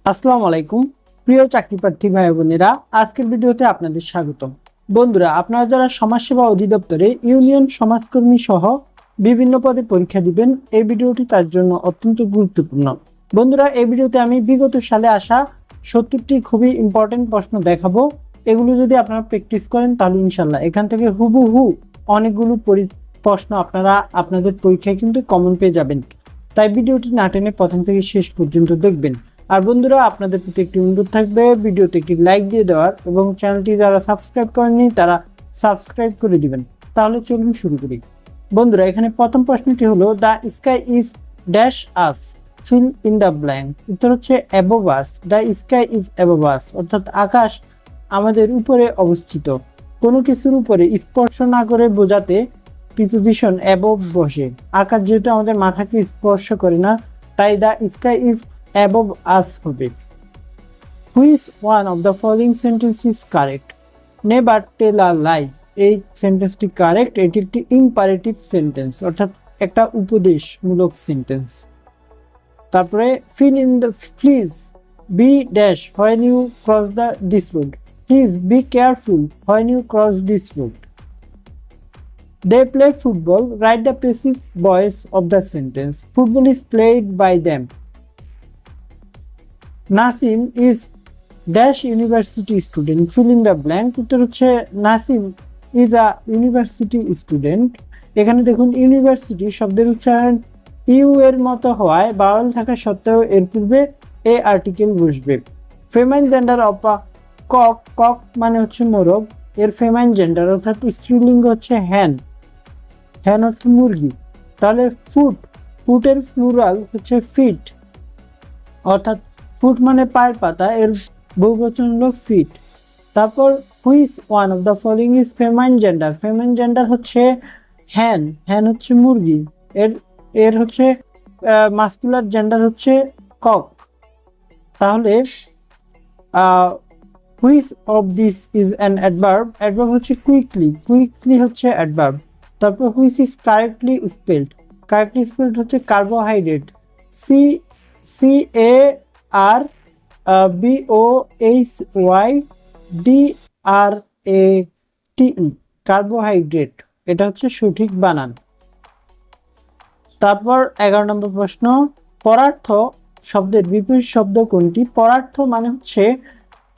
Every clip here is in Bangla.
আসসালামু আলাইকুম প্রিয় চাকরি প্রার্থী ভাই বোনেরা, আজকের ভিডিওতে আপনাদের স্বাগত। বন্ধুরা, আপনারা যারা সমাজসেবা অধিদপ্তরে ইউনিয়ন সমাজকর্মী সহ বিভিন্ন পদে পরীক্ষা দিবেন, এই ভিডিওটি তার জন্য অত্যন্ত গুরুত্বপূর্ণ। বন্ধুরা, এই ভিডিওতে আমি বিগত সালে আসা 70টি খুবই ইম্পর্টেন্ট প্রশ্ন দেখাবো। এগুলো যদি আপনারা প্র্যাকটিস করেন তাহলে ইনশাল্লাহ এখান থেকে হুবহু অনেকগুলো প্রশ্ন আপনারা আপনাদের পরীক্ষায় কিন্তু কমন পেয়ে যাবেন। তাই ভিডিওটি না টেনে প্রথম থেকে শেষ পর্যন্ত দেখবেন। আর বন্ধুরা, আপনাদের প্রতি একটি অনুরোধ থাকবে ভিডিওতে একটি লাইক দিয়ে দেওয়ার এবং চ্যানেলটি যারা সাবস্ক্রাইব করেননি তারা সাবস্ক্রাইব করে দিবেন। তাহলে চলুন শুরু করি। বন্ধুরা, এখানে প্রথম প্রশ্নটি হলো the sky is dash us, fill in the blank. উত্তর হচ্ছে above us. The sky is above us অর্থাৎ আকাশ আমাদের উপরে অবস্থিত। কোনো কিছুর উপরে স্পর্শ না করে বোঝাতে প্রিপোজিশন অ্যাবোভ বসে। আকাশ যেহেতু আমাদের মাথাকে স্পর্শ করে না, তাই the sky is above us হবে। Which one of the following sentence is correct? Never tell a lie. এই সেন্টেন্সটি কারেক্ট। এটি একটি ইম্পারেটিভ সেন্টেন্স অর্থাৎ একটা উপদেশমূলক সেন্টেন্স। তারপরে fill in the please be dash when you cross this road. Please be careful when you cross this road. They play football. Write the passive voice of the sentence. Football is played by them. Nasim is dash university student, feel in the blank. উত্তর হচ্ছে Nasim is a university student. এখানে দেখুন ইউনিভার্সিটি শব্দের উচ্চারণ ইউ এর মতো হওয়ায় বাউল থাকা সত্ত্বেও এর পূর্বে এ আর্টিকেল বসবে। Feminine gender of a cock, cock মানে হচ্ছে মোরগ, এর ফেমাইন জেন্ডার অর্থাৎ স্ত্রীলিঙ্গ হচ্ছে হ্যান, হ্যান অর্থ মুরগি। তাহলে ফুট, ফুটের প্লুরাল হচ্ছে ফিট, অর্থাৎ ফুট মানে পায়ের পাতা, এর বহুবচন হলো ফিট। তারপর which one of the following is ফেমাইন gender. ফেমাইন gender হচ্ছে হ্যান, হ্যান হচ্ছে মুরগি, এর হচ্ছে মাস্কুলার জেন্ডার হচ্ছে কক। তাহলে which of this is an adverb. Adverb হচ্ছে কুইকলি, কুইকলি হচ্ছে অ্যাডভার্ব। তারপর which is correctly spelled. Correctly spelled হচ্ছে কার্বোহাইড্রেট, CARBOHYDRATE, কার্বোহাইড্রেট, এটা হচ্ছে সঠিক বানান। তারপর 11 নম্বর প্রশ্ন, পরার্থ শব্দের বিপরীত শব্দ কোনটি? পরার্থ মানে হচ্ছে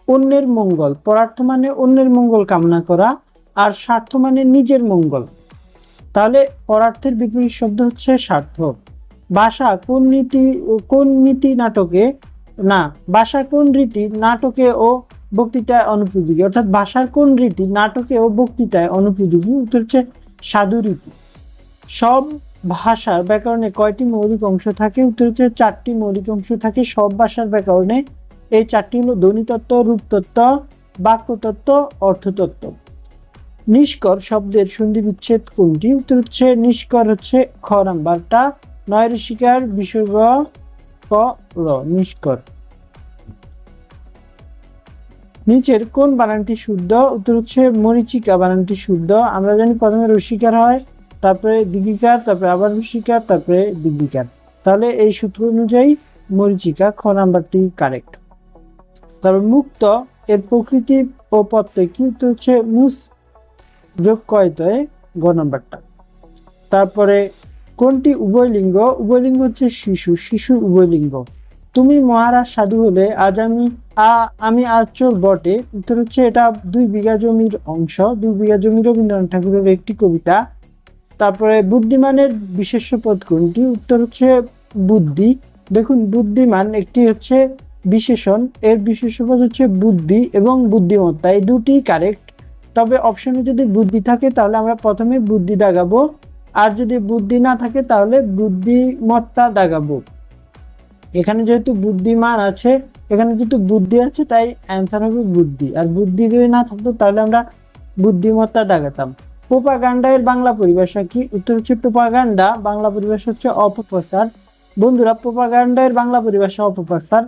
অন্যের মঙ্গল, পরার্থ মানে অন্যের মঙ্গল কামনা করা, আর স্বার্থ মানে নিজের মঙ্গল। তাহলে পরার্থের বিপরীত শব্দ হচ্ছে স্বার্থ। ভাষা কোন নীতি নাটকে না ভাষা কোন রীতি নাটকে ও বক্তৃতায় অনুপযোগী, অর্থাৎ ভাষার কোন রীতি নাটকে ও বক্তৃতায় অনুপযোগী? উত্তর হচ্ছে সাধু রীতি। সব ভাষার ব্যাকরণে কয়টি মৌলিক অংশ থাকে? উত্তর হচ্ছে 4টি মৌলিক অংশ থাকে সব ভাষার ব্যাকরণে। এই 4টি হলো ধ্বনিতত্ত্ব, রূপতত্ত্ব, বাক্যতত্ত্ব, অর্থতত্ত্ব। নিষ্কর শব্দের সন্ধি বিচ্ছেদ কোনটি? উত্তর হচ্ছে নিষ্কর হচ্ছে খ নাম্বারটা, নয় ঋষিকার বিসর্গ ক র, নিষ্কর। নিচের কোন বানানটি শুদ্ধ? উত্তর হচ্ছে মরীচিকা বানানটি শুদ্ধ। আমরা জানি প্রথমে রসিকার হয়, তারপরে দীর্ঘিকার, তারপরে আবার রসিকার, তারপরে দীর্ঘিকার। তাহলে এই সূত্র অনুযায়ী মরীচিকা, খ নাম্বারটি কারেক্ট। তারপর মুক্ত এর প্রকৃতি ও প্রত্যয় কি? উত্তর হচ্ছে মুস যোগ কয়তয়, গ নাম্বারটা। তারপরে কোনটি উভয়লিঙ্গ? উভয়লিঙ্গ হচ্ছে শিশু, শিশু উভয়লিঙ্গ। তুমি মহারাজ সাধু হলে আজ আমি আজ চোর বটে। উত্তর হচ্ছে এটা 2 বিঘা জমির অংশ, 2 বিঘা জমি রবীন্দ্রনাথ ঠাকুরের একটি কবিতা। তারপরে বুদ্ধিমানের বিশেষ্য পদ কোনটি? উত্তর হচ্ছে বুদ্ধি। দেখুন বুদ্ধিমান একটি হচ্ছে বিশেষণ, এর বিশেষ্য পদ হচ্ছে বুদ্ধি এবং বুদ্ধিমত্তা, এই দুটি কারেক্ট। তবে অপশনে যদি বুদ্ধি থাকে তাহলে আমরা প্রথমে বুদ্ধি দাগাবো, আর যদি বুদ্ধি না থাকে তাহলে বুদ্ধিমত্তা দাগাবো। এখানে যেহেতু বুদ্ধিমান আছে, এখানে যেহেতু বুদ্ধি আছে, তাই অ্যান্সার হবে বুদ্ধি। আর বুদ্ধি যদি না থাকতো তাহলে আমরা বুদ্ধিমত্তা দাগাতাম। প্রোপাগান্ডা এর বাংলা পরিভাষা কি? উত্তর হচ্ছে প্রোপাগান্ডা বাংলা পরিভাষা হচ্ছে অপপ্রচার। বন্ধুরা, প্রোপাগান্ডা এর বাংলা পরিভাষা অপপ্রচার।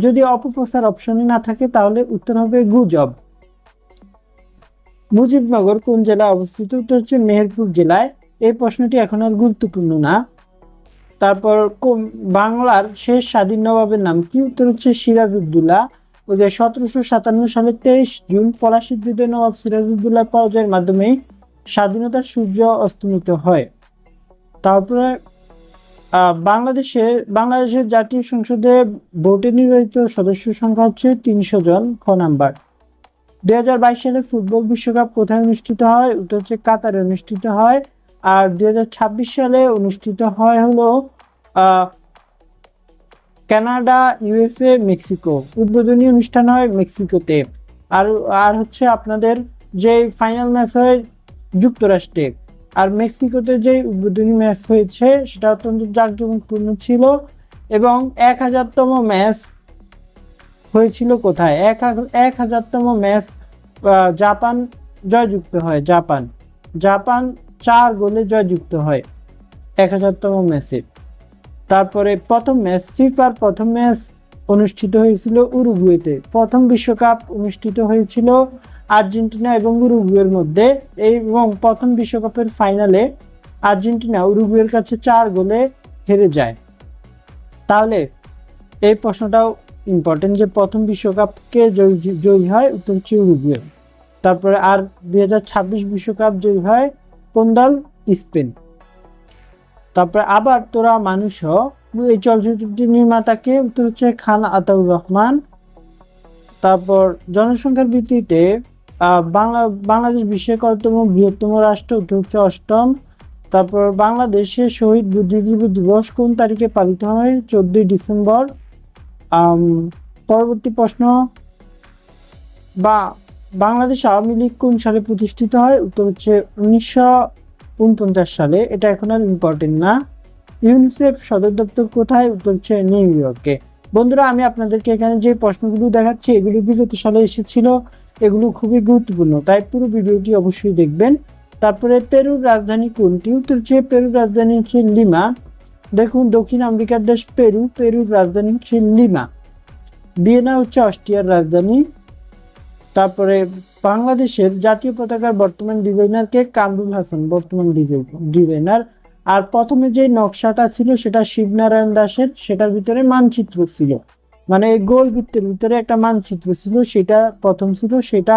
যদি অপপ্রচার অপশনে না থাকে তাহলে উত্তর হবে গুজব। মুজিবনগর কোন জেলায় অবস্থিত? উত্তর হচ্ছে মেহেরপুর জেলায়। এই প্রশ্নটি এখন আর গুরুত্বপূর্ণ না। তারপর বাংলার শেষ স্বাধীন নবাবের নাম কি? উত্তর হচ্ছে সিরাজউদ্দৌলা। ওই যে 1757 সালে 23 জুন পলাশীর যুদ্ধে নবাব সিরাজউদ্দৌলার পরাজয়ের মাধ্যমে স্বাধীনতার সূর্য অস্তমিত হয়। তারপরে বাংলাদেশের জাতীয় সংসদে ভোটে নির্বাচিত সদস্য সংখ্যা হচ্ছে 300 জন। খ নাম্বার। 2022 সালে ফুটবল বিশ্বকাপ কোথায় অনুষ্ঠিত হয়? উত্তর হচ্ছে কাতারে অনুষ্ঠিত হয়। আর 2026 সালে অনুষ্ঠিত হয় হলো কানাডা, ইউএসএ, মেক্সিকো। উদ্বোধনী অনুষ্ঠান হয় মেক্সিকোতে। আর হচ্ছে আপনাদের যে ফাইনাল ম্যাচ হয় যুক্তরাষ্ট্রে। আর মেক্সিকোতে যে উদ্বোধনী ম্যাচ হয়েছে সেটা অত্যন্ত জাঁকজমকপূর্ণ ছিল। এবং 1000তম ম্যাচ হয়েছিল কোথায়? 1000তম ম্যাচ জাপান জয়যুক্ত হয়। জাপান 4 গোলে জয়যুক্ত হয় 1000তম ম্যাচে। তারপরে ফিফার প্রথম ম্যাচ অনুষ্ঠিত হয়েছিল উরুগুয়েতে। প্রথম বিশ্বকাপ অনুষ্ঠিত হয়েছিল আর্জেন্টিনা এবং উরুগুয়ের মধ্যে। এবং প্রথম বিশ্বকাপের ফাইনালে আর্জেন্টিনা উরুগুয়ের কাছে 4 গোলে হেরে যায়। তাহলে এই প্রশ্নটাও ইম্পর্টেন্ট যে প্রথম বিশ্বকাপ কে জয়ী হয়? উত্তর হচ্ছে উরুগুয়ে। তারপরে আর 2026 বিশ্বকাপ জয়ী হয় কোন দল? স্পেন। তারপরে আবার তোরা মানুষ, এই চলচ্চিত্রটির নির্মাতাকে? উত্তর হচ্ছে খান আতাউর রহমান। তারপর জনসংখ্যার ভিত্তিতে বাংলাদেশ বিশ্বের কততম বৃহত্তম রাষ্ট্র? উত্তর হচ্ছে 8ম। তারপর বাংলাদেশে শহীদ বুদ্ধিজীবী দিবস কোন তারিখে পালিত হয়? 14 ডিসেম্বর। পরবর্তী প্রশ্ন, বাংলাদেশ আওয়ামী লীগ কোন সালে প্রতিষ্ঠিত হয়? উত্তর হচ্ছে 1949 সালে। এটা এখন আর ইম্পর্টেন্ট না। ইউনিসেফ সদর দপ্তর কোথায়? উত্তর হচ্ছে নিউ ইয়র্কে। বন্ধুরা, আমি আপনাদেরকে এখানে যে প্রশ্নগুলো দেখাচ্ছি এগুলি বিগত সালে এসেছিল। এগুলো খুবই গুরুত্বপূর্ণ, তাই পুরো ভিডিওটি অবশ্যই দেখবেন। তারপরে পেরুর রাজধানী কোনটি? উত্তর হচ্ছে পেরুর রাজধানী হচ্ছে লিমা। দেখুন, দক্ষিণ আমেরিকার দেশ পেরুর রাজধানী হচ্ছে লিমা। ভিয়েনা হচ্ছে অস্ট্রিয়ার রাজধানী। তারপরে বাংলাদেশের জাতীয় পতাকার বর্তমান ডিজাইনার কে? কামরুল হাসান বর্তমান ডিজাইনার। আর প্রথমে যে নকশাটা ছিল সেটা শিবনারায়ণ দাসের। সেটার ভিতরে মানচিত্র ছিল, মানে গোল বৃত্তের ভিতরে একটা মানচিত্র ছিল, সেটা প্রথম ছিল। সেটা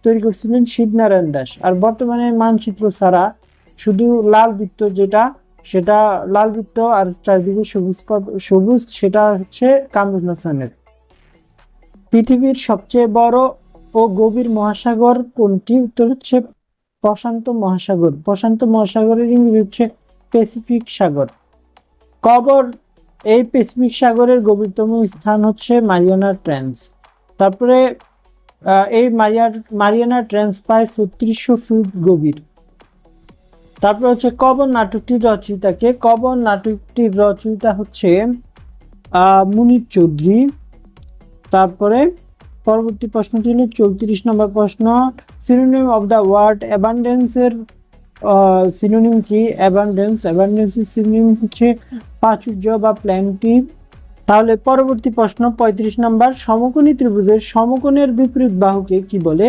তৈরি করছিলেন শিবনারায়ণ দাস। আর বর্তমানে মানচিত্র ছাড়া শুধু লাল বৃত্ত, সেটা লাল বৃত্ত আর চারিদিকে সবুজ, সেটা হচ্ছে কামরুল হাসানের। পৃথিবীর সবচেয়ে বড় ও গভীর মহাসাগর কোনটি? উত্তর হচ্ছে প্রশান্ত মহাসাগর। প্রশান্ত মহাসাগরের ইংরেজি হচ্ছে প্যাসিফিক সাগর। এই প্যাসিফিক সাগরের গভীরতম স্থান হচ্ছে মারিয়ানা ট্রেঞ্চ। তারপরে এই মারিয়ানা ট্রেঞ্চ প্রায় 3600 ফুট গভীর। তারপরে হচ্ছে কবর নাটকটির রচয়িতাকে? কবর নাটকটির রচয়িতা হচ্ছে মুনির চৌধুরী। তারপরে পরবর্তী প্রশ্নটি হলো 34 নম্বর প্রশ্ন। সিনোনিম অফ দ্য ওয়ার্ড অ্যাবান্ডেন্সের সিনোনিম কি? অ্যাবান্ডেন্সের সিনোনিম হচ্ছে প্রাচুর্য বা প্ল্যান্টি। তাহলে পরবর্তী প্রশ্ন 35 নম্বর। সমকোণী ত্রিভুজের সমকোণের বিপরীত বাহুকে কি বলে?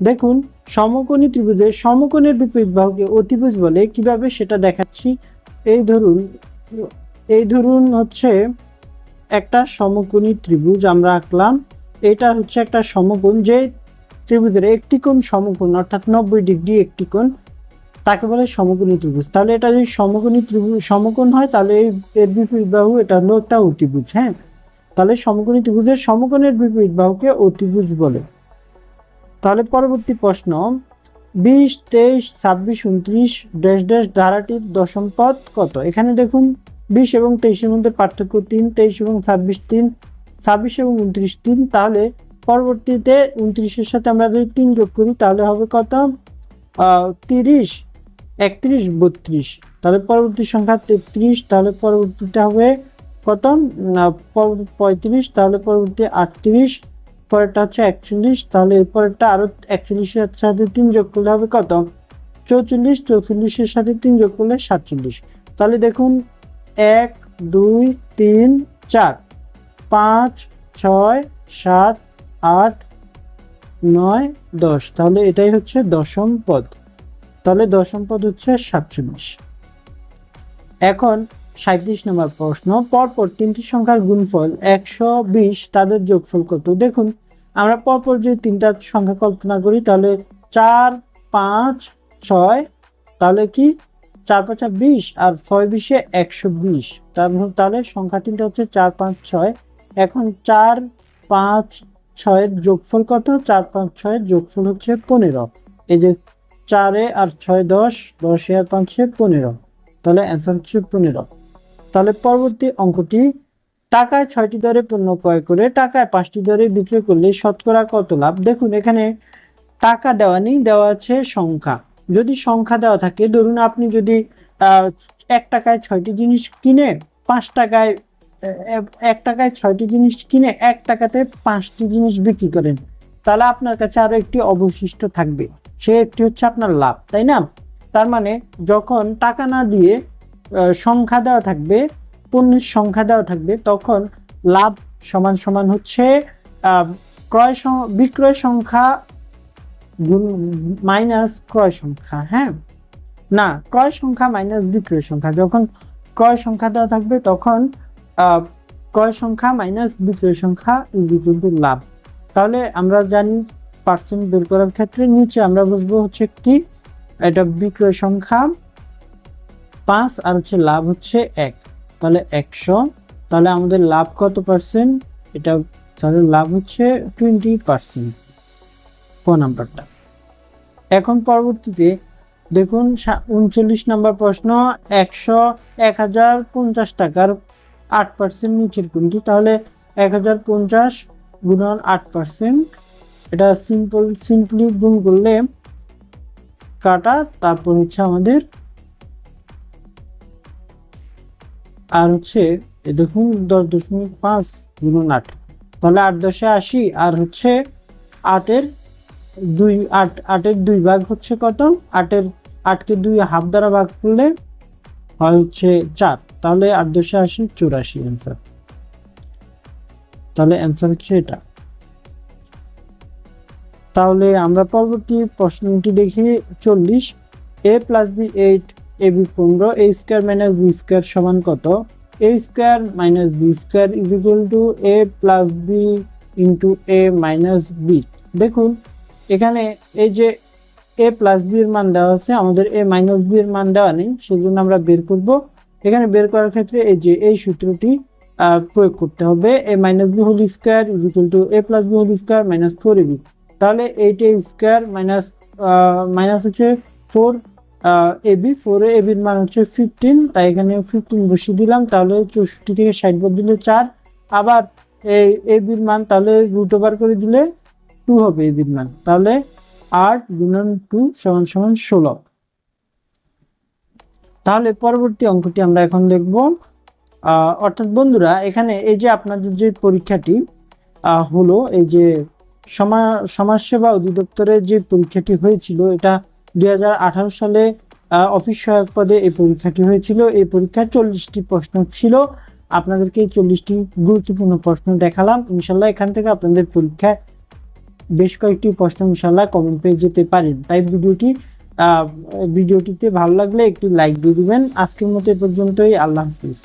দেখুন, সমকোণী ত্রিভুজের সমকোণের বিপরীত বাহুকে অতিভুজ বলে। কিভাবে সেটা দেখাচ্ছি। এই ধরুন হচ্ছে একটা সমকোণী ত্রিভুজ আমরা আঁকলাম। এটা হচ্ছে একটা সমকোণ। যে ত্রিভুজের একটি কোণ সমকোণ, অর্থাৎ 90 ডিগ্রি একটি কোণ, তাকে বলে সমকোণী ত্রিভুজ। তাহলে এটা যদি সমকোণ হয় তাহলে এর বিপরীত বাহু এটা হলো একটা অতিভুজ। হ্যাঁ, তাহলে সমকোণী ত্রিভুজের সমকোণের বিপরীত বাহুকে অতিভুজ বলে। তাহলে পরবর্তী প্রশ্ন 20, 23, 26, 29 ড্যাশ ড্যাশ ধারাটির দশম পদ কত? এখানে দেখুন 20 এবং 23-এর মধ্যে পার্থক্য 3, 23 এবং 26 3, 26 এবং 29 3। তাহলে পরবর্তীতে 29-এর সাথে আমরা যদি 3 যোগ করি তাহলে হবে কত? 30, 31, 32। তাহলে পরবর্তী সংখ্যা 33। তাহলে পরবর্তীতে হবে কত? 35। তাহলে পরবর্তী 38। পরেরটা হচ্ছে 41। তাহলে এরপরেরটা আরো 41-এর সাথে 3 যোগ করলে হবে কত? 44। 44-এর সাথে 3 যোগ করলে 47। তাহলে দেখুন 1 2 3 4 5 6 7 8 9 10। তাহলে এটাই হচ্ছে দশম পদ। তাহলে দশম পদ হচ্ছে 47। এখন 37 নম্বর প্রশ্ন, পরপর তিনটি সংখ্যার গুণফল 120, তাদের যোগফল কত? দেখুন আমরা পরপর যে তিনটা সংখ্যা কল্পনা করি তাহলে 4, 5, 6, তাহলে কি 4 5 20 আর 6 20 120, তাহলে সংখ্যা তিনটা হচ্ছে 4 5 6। এখন 4 5 6 এর যোগফল কত? 4 5 6 এর যোগফল হচ্ছে 15। এই যে 4 আর 6 10, 10 আর 5 15, তাহলে অ্যান্সার হচ্ছে 15। তাহলে পরবর্তী অঙ্কটি, টাকায় 6টি দরে পণ্য ক্রয় করে টাকায় 5টি দরে বিক্রয় করলে শতকরা কত লাভ? দেখুন এখানে টাকা দেওয়া নেই, দেওয়া আছে সংখ্যা। যদি সংখ্যা দেওয়া থাকে, ধরুন আপনি যদি 1 টাকায় 6টি জিনিস কিনে 5 টাকায় 1 টাকায় 6টি জিনিস কিনে 1 টাকাতে 5টি জিনিস বিক্রি করেন, তাহলে আপনার কাছে আরো একটি অবশিষ্ট থাকবে, সে একটি হচ্ছে আপনার লাভ, তাই না? তার মানে যখন টাকা না দিয়ে সংখ্যা দেওয়া থাকবে, পণ্যের সংখ্যা দেওয়া থাকবে, তখন লাভ সমান সমান হচ্ছে বিক্রয় সংখ্যা মাইনাস ক্রয় সংখ্যা। হ্যাঁ, না, ক্রয় সংখ্যা মাইনাস বিক্রয় সংখ্যা। যখন ক্রয় সংখ্যা দেওয়া থাকবে তখন ক্রয় সংখ্যা মাইনাস বিক্রয় সংখ্যা ইজ ইকুয়াল টু লাভ। তাহলে আমরা জানি পার্সেন্ট বের করার ক্ষেত্রে নিচে আমরা বসবো হচ্ছে কি, এটা বিক্রয় সংখ্যা 5 আর হচ্ছে লাভ হচ্ছে 1, তাহলে 100। তাহলে আমাদের লাভ কত পার্সেন্ট? এটা তাহলে লাভ হচ্ছে 20%, ক নাম্বারটা। এখন পরবর্তীতে দেখুন 39 নম্বর প্রশ্ন, 1050 টাকার 8% নিচের কোনটি? তাহলে 1050 গুণন 8%, এটা সিম্পলি গুণ করলে কাটা, তারপর হচ্ছে আমাদের আর হচ্ছে দেখুন 10.5 গুণন 8, তাহলে 8 10 80, আর হচ্ছে 8 এর 2 ভাগ হচ্ছে কত? 8কে 2 হাফ দ্বারা ভাগ করলে হয় হচ্ছে 4, তাহলে 8 10 80 84 অ্যান্সার। তাহলে অ্যান্সার হচ্ছে এটা। তাহলে আমরা পরবর্তী প্রশ্নটি দেখি 40, a + b 8, ab 15, a square minus b square সমান কত? a square minus b square is equal to a + b into a minus b। দেখুন এখানে এই যে a + b এর মান দেওয়া আছে, আমাদের a - b এর মান দেওয়া নেই, সেজন্য আমরা বের করব। এখানে বের করার ক্ষেত্রে এই যে এই সূত্রটি প্রয়োগ করতে হবে, a - b whole square is equal to a + b whole square minus 4ab। তাহলে 8a স্কয়ার মাইনাস হচ্ছে 4ab, 4ab এর মান হচ্ছে 15, তাই এখানে 15 বসিয়ে দিলাম। তাহলে 64 থেকে 60 বাদ দিলে 4, আবার এই ab এর মান তাহলে রুট ওভার করে দিলে 2 হবে ab এর মান, তাহলে 8 গুণন 2 সমান সমান 16। তাহলে পরবর্তী অঙ্কটি আমরা এখন দেখব। অর্থাৎ বন্ধুরা এখানে এই যে আপনাদের যে পরীক্ষাটি হলো, এই যে সমাজসেবা অধিদপ্তরের যে পরীক্ষাটি হয়েছিল, এটা 2018 সালে অফিস সহায়ক পদে এই পরীক্ষাটি হয়েছিল। এই পরীক্ষায় 40টি প্রশ্ন ছিল, আপনাদেরকে এই 40টি গুরুত্বপূর্ণ প্রশ্ন দেখালাম। ইনশাল্লাহ এখান থেকে আপনাদের পরীক্ষায় বেশ কয়েকটি প্রশ্ন ইনশাল্লাহ কমন পেয়ে যেতে পারেন। তাই ভিডিওটিতে ভালো লাগলে একটি লাইক দিয়ে দিবেন। আজকের মতো এ পর্যন্তই, আল্লাহ হাফিজ।